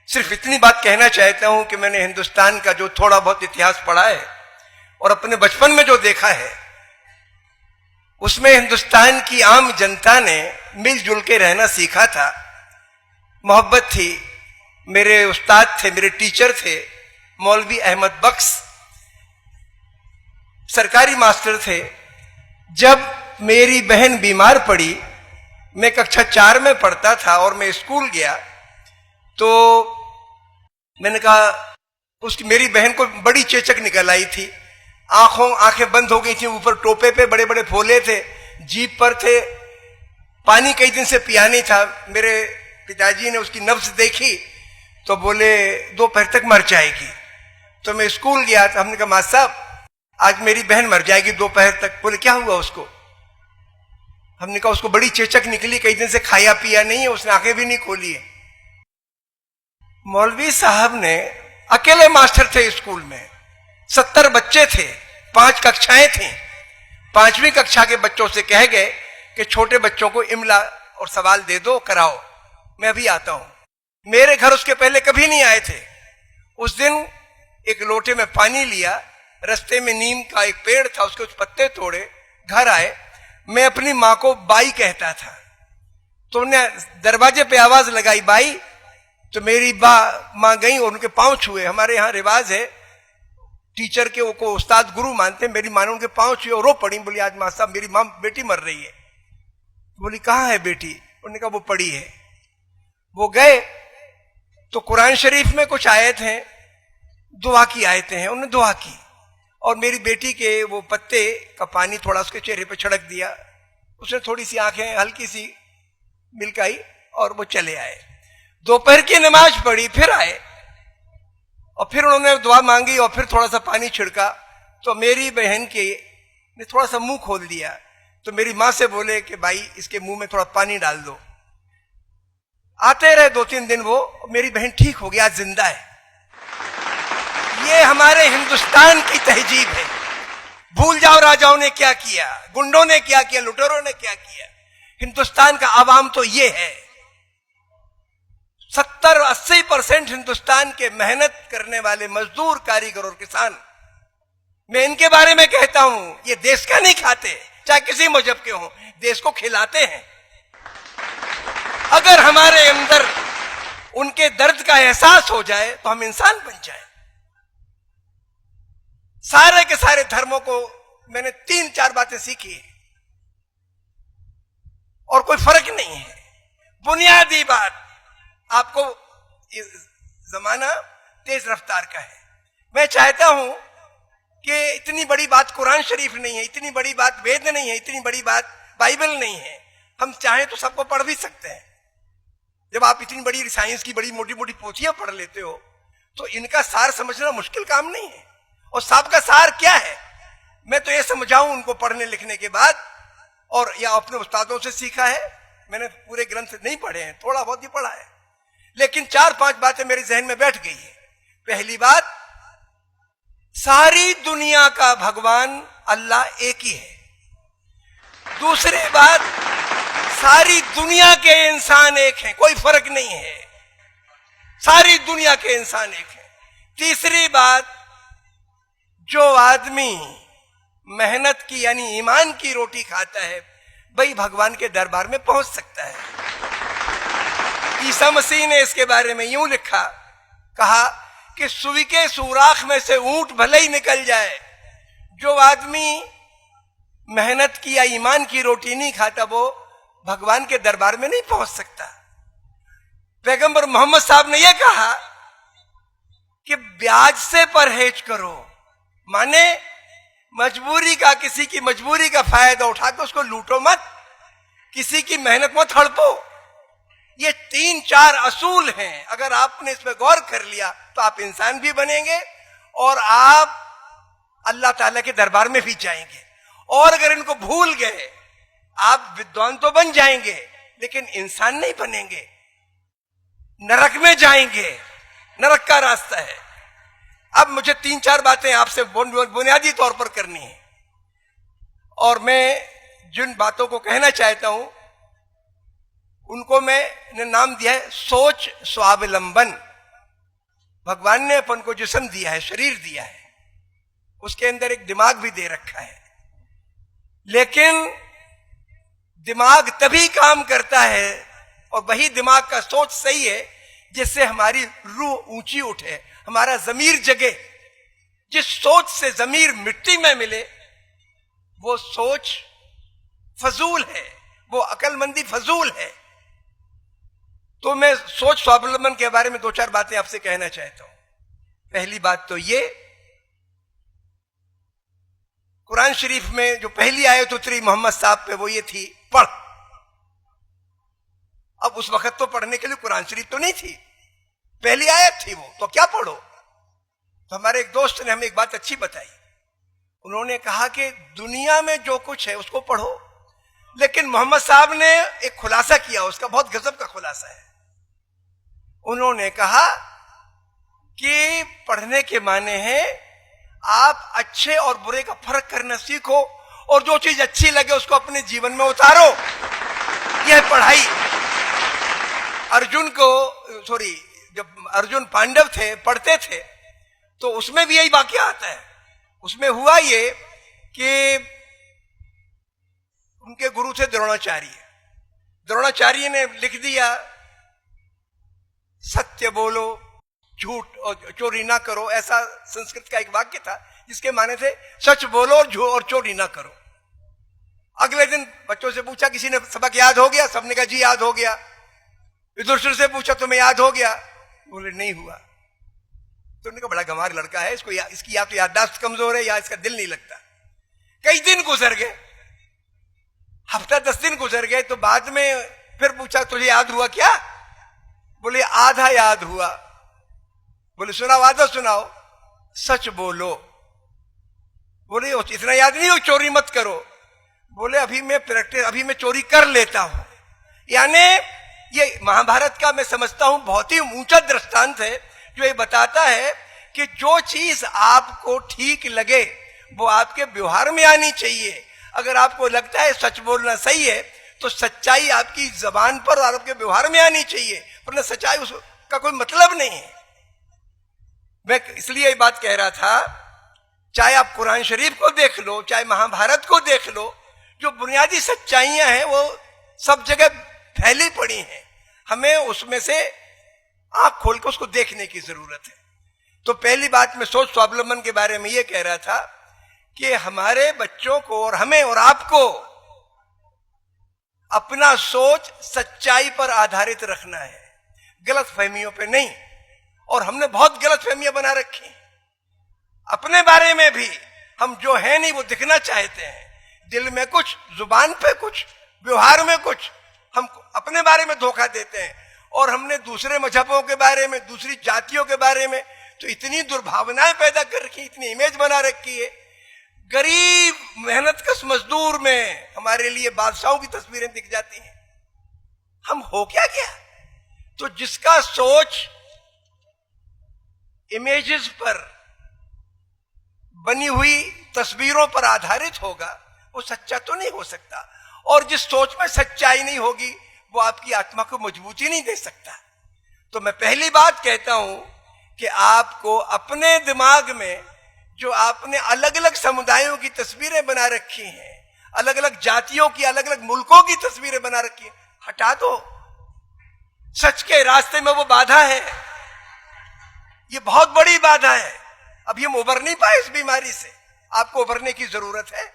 सिर्फ इतनी बात कहना चाहता हूं कि मैंने हिंदुस्तान का जो थोड़ा बहुत इतिहास पढ़ा है और अपने बचपन में जो देखा है, उसमें हिंदुस्तान की आम जनता ने मिलजुल के रहना सीखा था। मोहब्बत थी। मेरे उस्ताद थे, मेरे टीचर थे मौलवी अहमद बख्श, सरकारी मास्टर थे। जब मेरी बहन बीमार पड़ी, मैं कक्षा 4 में पढ़ता था और मैं स्कूल गया, तो मैंने कहा, उसकी मेरी बहन को बड़ी चेचक निकल आई थी, आंखें बंद हो गई थी, ऊपर टोपे पे बड़े बड़े फोले थे, जीप पर थे, पानी कई दिन से पिया नहीं था। मेरे पिताजी ने उसकी नब्ज देखी तो बोले दोपहर तक मर जाएगी। तो मैं स्कूल गया, तो हमने कहा मास्टर साहब आज मेरी बहन मर जाएगी दोपहर तक। बोले क्या हुआ उसको? हमने कहा उसको बड़ी चेचक निकली, कई दिन से खाया पिया नहीं है, उसने आंखें भी नहीं खोली है। मौलवी साहब ने, अकेले मास्टर थे स्कूल में, 70 बच्चे थे, 5 कक्षाएं थी, 5वीं कक्षा के बच्चों से कह गए कि छोटे बच्चों को इमला और सवाल दे दो, कराओ, मैं अभी आता हूं। मेरे घर उसके पहले कभी नहीं आए थे। उस दिन एक लोटे में पानी लिया, रास्ते में नीम का एक पेड़ था, उसके कुछ पत्ते तोड़े, घर आए। मैं अपनी माँ को बाई कहता था, तो उन्होंने दरवाजे पे आवाज लगाई बाई, तो मेरी माँ गई और उनके पांव छुए। हमारे यहाँ रिवाज है, टीचर के को उस्ताद गुरु मानते हैं। मेरी माँ ने उनके पांव छुए और रो पड़ी, बोली आज माँ साहब मेरी माँ बेटी मर रही है। बोली कहाँ है बेटी? उन्होंने कहा वो पड़ी है। वो गए तो कुरान शरीफ में कुछ आयत हैं, दुआ की आयतें हैं, उन्होंने दुआ की और मेरी बेटी के वो पत्ते का पानी थोड़ा उसके चेहरे पे छिड़क दिया। उसने थोड़ी सी आंखें हल्की सी मिलकाई और वो चले आए। दोपहर की नमाज पढ़ी, फिर आए और फिर उन्होंने दुआ मांगी और फिर थोड़ा सा पानी छिड़का, तो मेरी बहन के ने थोड़ा सा मुंह खोल दिया। तो मेरी माँ से बोले कि भाई इसके मुंह में थोड़ा पानी डाल दो। आते रहे 2-3 दिन, वो मेरी बहन ठीक हो गया, जिंदा है। ये हमारे हिंदुस्तान की तहजीब है। भूल जाओ राजाओं ने क्या किया, गुंडों ने क्या किया, लुटेरों ने क्या किया। हिंदुस्तान का आवाम तो ये है। 70-80% हिंदुस्तान के मेहनत करने वाले मजदूर, कारीगर और किसान, मैं इनके बारे में कहता हूं, ये देश का नहीं खाते, चाहे किसी मजहब के हों, देश को खिलाते हैं। अगर हमारे अंदर उनके दर्द का एहसास हो जाए तो हम इंसान बन जाए। सारे के सारे धर्मों को मैंने 3-4 बातें सीखी और कोई फर्क नहीं है। बुनियादी बात, आपको जमाना तेज रफ्तार का है। मैं चाहता हूं कि इतनी बड़ी बात कुरान शरीफ नहीं है, इतनी बड़ी बात वेद नहीं है, इतनी बड़ी बात बाइबल नहीं है। हम चाहें तो सबको पढ़ भी सकते हैं। जब आप इतनी बड़ी साइंस की बड़ी मोटी मोटी पोथियां पढ़ लेते हो तो इनका सार समझना मुश्किल काम नहीं है। और साहब का सार क्या है, मैं तो ये समझाऊं उनको पढ़ने लिखने के बाद, और या अपने उस्तादों से सीखा है। मैंने पूरे ग्रंथ नहीं पढ़े हैं, थोड़ा बहुत ही पढ़ा है, लेकिन 4-5 बातें मेरे जहन में बैठ गई है। पहली बात, सारी दुनिया का भगवान अल्लाह एक ही है। दूसरी बात, सारी दुनिया के इंसान एक हैं, कोई फर्क नहीं है, सारी दुनिया के इंसान एक हैं। तीसरी बात, जो आदमी मेहनत की यानी ईमान की रोटी खाता है, वही भगवान के दरबार में पहुंच सकता है। ईसा मसीह ने इसके बारे में यूं लिखा, कहा कि सुई के सुराख में से ऊंट भले ही निकल जाए, जो आदमी मेहनत की या ईमान की रोटी नहीं खाता वो भगवान के दरबार में नहीं पहुंच सकता। पैगंबर मोहम्मद साहब ने यह कहा कि ब्याज से परहेज करो, माने मजबूरी का, किसी की मजबूरी का फायदा उठा के उसको लूटो मत, किसी की मेहनत मत हड़पो। ये 3-4 असूल हैं। अगर आपने इस पर गौर कर लिया तो आप इंसान भी बनेंगे और आप अल्लाह ताला के दरबार में भी जाएंगे। और अगर इनको भूल गए, आप विद्वान तो बन जाएंगे लेकिन इंसान नहीं बनेंगे, नरक में जाएंगे। नरक का रास्ता है। अब मुझे 3-4 बातें आपसे बुनियादी तौर पर करनी है, और मैं जिन बातों को कहना चाहता हूं उनको मैंने नाम दिया है सोच स्वावलंबन। भगवान ने अपन को जिस्म दिया है, शरीर दिया है, उसके अंदर एक दिमाग भी दे रखा है, लेकिन दिमाग तभी काम करता है और वही दिमाग का सोच सही है जिससे हमारी रूह ऊंची उठे, हमारा जमीर जगे। जिस सोच से जमीर मिट्टी में मिले वो सोच फजूल है, वो अकलमंदी फजूल है। तो मैं सोच स्वावलंबन के बारे में दो चार बातें आपसे कहना चाहता हूं। पहली बात तो ये, कुरान शरीफ में जो पहली आयत उतरी मोहम्मद साहब पे वो ये थी, पढ़। अब उस वक्त तो पढ़ने के लिए कुरान शरीफ तो नहीं थी, पहली आयत थी वो, तो क्या पढ़ो। तो हमारे एक दोस्त ने हमें एक बात अच्छी बताई। उन्होंने कहा कि दुनिया में जो कुछ है उसको पढ़ो, लेकिन मोहम्मद साहब ने एक खुलासा किया, उसका बहुत गजब का खुलासा है। उन्होंने कहा कि पढ़ने के माने हैं आप अच्छे और बुरे का फर्क करना सीखो और जो चीज अच्छी लगे उसको अपने जीवन में उतारो। यह पढ़ाई। जब अर्जुन पांडव थे, पढ़ते थे, तो उसमें भी यही वाकया आता है। उसमें हुआ ये कि उनके गुरु थे द्रोणाचार्य ने लिख दिया सत्य बोलो, झूठ और चोरी ना करो। ऐसा संस्कृत का एक वाक्य था जिसके माने थे सच बोलो और चोरी ना करो। अगले दिन बच्चों से पूछा, किसी ने सबक याद हो गया? सबने कहा जी याद हो गया। युधिष्ठिर से पूछा तुम्हें याद हो गया? बोले नहीं हुआ। तो उन्होंने कहा बड़ा गंवार लड़का है, इसकी या तो याददाश्त कमजोर है या इसका दिल नहीं लगता। कई दिन गुजर गए, हफ्ता 10 दिन गुजर गए, तो बाद में फिर पूछा तुझे याद हुआ क्या? बोले आधा याद हुआ। बोले सुनाओ, आधा सुनाओ। सच बोलो। बोले इतना याद नहीं हो, चोरी मत करो। बोले अभी मैं चोरी कर लेता हूं। यानी ये महाभारत का मैं समझता हूं बहुत ही ऊंचा दृष्टांत है, जो ये बताता है कि जो चीज आपको ठीक लगे वो आपके व्यवहार में आनी चाहिए। अगर आपको लगता है सच बोलना सही है तो सच्चाई आपकी जबान पर और आपके व्यवहार में आनी चाहिए, वरना सच्चाई उसका कोई मतलब नहीं है। मैं इसलिए ये बात कह रहा था, चाहे आप कुरान शरीफ को देख लो, चाहे महाभारत को देख लो, जो बुनियादी सच्चाइयां हैं वो सब जगह फैली पड़ी हैं। हमें उसमें से आंख खोल के उसको देखने की जरूरत है। तो पहली बात मैं सोच स्वावलंबन के बारे में ये कह रहा था कि हमारे बच्चों को और हमें और आपको अपना सोच सच्चाई पर आधारित रखना है, गलत फहमियों पे नहीं। और हमने बहुत गलत फहमियां बना रखी अपने बारे में भी। हम जो है नहीं वो दिखना चाहते हैं, दिल में कुछ, जुबान पे कुछ, व्यवहार में कुछ, हम अपने बारे में धोखा देते हैं। और हमने दूसरे मजहबों के बारे में, दूसरी जातियों के बारे में तो इतनी दुर्भावनाएं पैदा कर रखी, इतनी इमेज बना रखी है। गरीब मेहनतकश मजदूर में हमारे लिए बादशाहों की तस्वीरें दिख जाती हैं। हम हो क्या गया? तो जिसका सोच इमेजेस पर बनी हुई तस्वीरों पर आधारित होगा वो सच्चा तो नहीं हो सकता। और जिस सोच में सच्चाई नहीं होगी वो आपकी आत्मा को मजबूती नहीं दे सकता। तो मैं पहली बात कहता हूं कि आपको अपने दिमाग में जो आपने अलग अलग समुदायों की तस्वीरें बना रखी हैं, अलग अलग जातियों की, अलग अलग मुल्कों की तस्वीरें बना रखी हैं, हटा दो। सच के रास्ते में वो बाधा है, ये बहुत बड़ी बाधा है। अभी हम उबर नहीं पाए इस बीमारी से, आपको उबरने की जरूरत है।